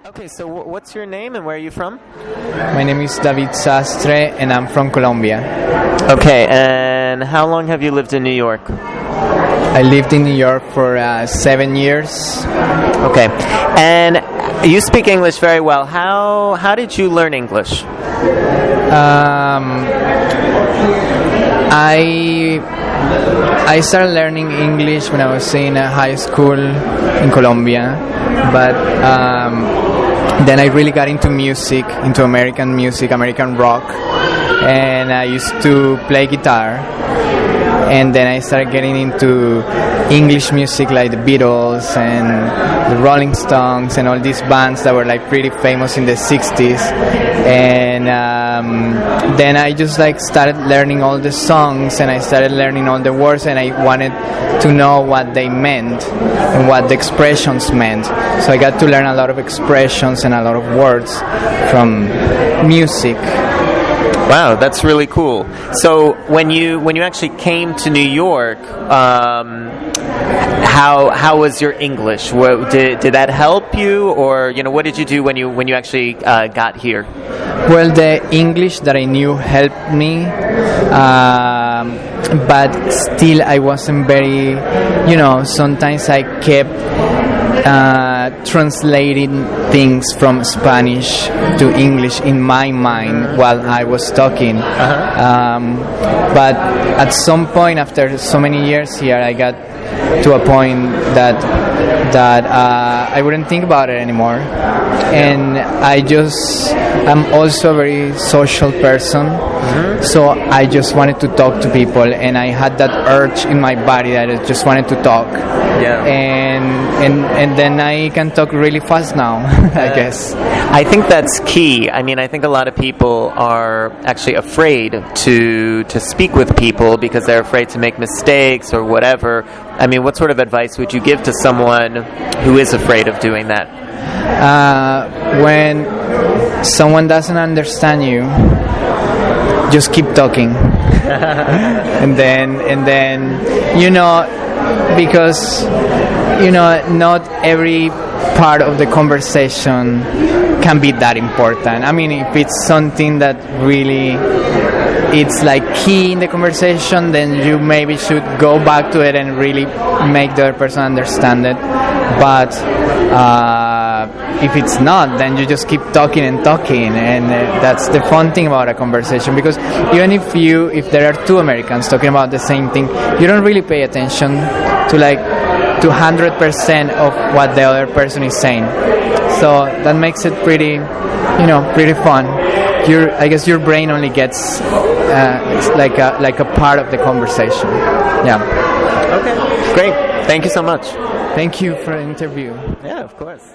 Okay, so what's your name and where are you from? My name is David Sastre and I'm from Colombia. Okay, and how long have you lived in New York? I lived in New York for 7 years. Okay, and you speak English very well. How did you learn English? I started learning English when I was in high school in Colombia, but then I really got into music, into American music, American rock, and I used to play guitar. And then I started getting into English music like the Beatles and the Rolling Stones and all these bands that were like pretty famous in the 60s. And then I just like started learning all the songs and I started learning all the words, and I wanted to know what they meant and what the expressions meant. So I got to learn a lot of expressions and a lot of words from music. Wow, that's really cool. So when you actually came to New York, how was your English? Did that help you, or what did you do when you actually got here? Well, the English that I knew helped me, but still I wasn't very. Sometimes I kept translating things from Spanish to English in my mind while I was talking. But at some point, after so many years here, I got to a point that I wouldn't think about it anymore. And I'm also a very social person, so I just wanted to talk to people, and I had that urge in my body that I just wanted to talk. And then I can talk really fast now, I guess. I think that's key. I mean, I think a lot of people are actually afraid to speak with people because they're afraid to make mistakes or whatever. I mean, what sort of advice would you give to someone who is afraid of doing that? When someone doesn't understand you, just keep talking. and then because not every part of the conversation can be that important. I mean, if it's something that really it's like key in the conversation, then you maybe should go back to it and really make the other person understand it. But if it's not, then you just keep talking, and that's the fun thing about a conversation, because even if there are two Americans talking about the same thing, you don't really pay attention to 100% of what the other person is saying. So that makes it pretty fun. I guess your brain only gets like a part of the conversation. Yeah. Okay. Great. Thank you so much. Thank you for the interview. Yeah, of course.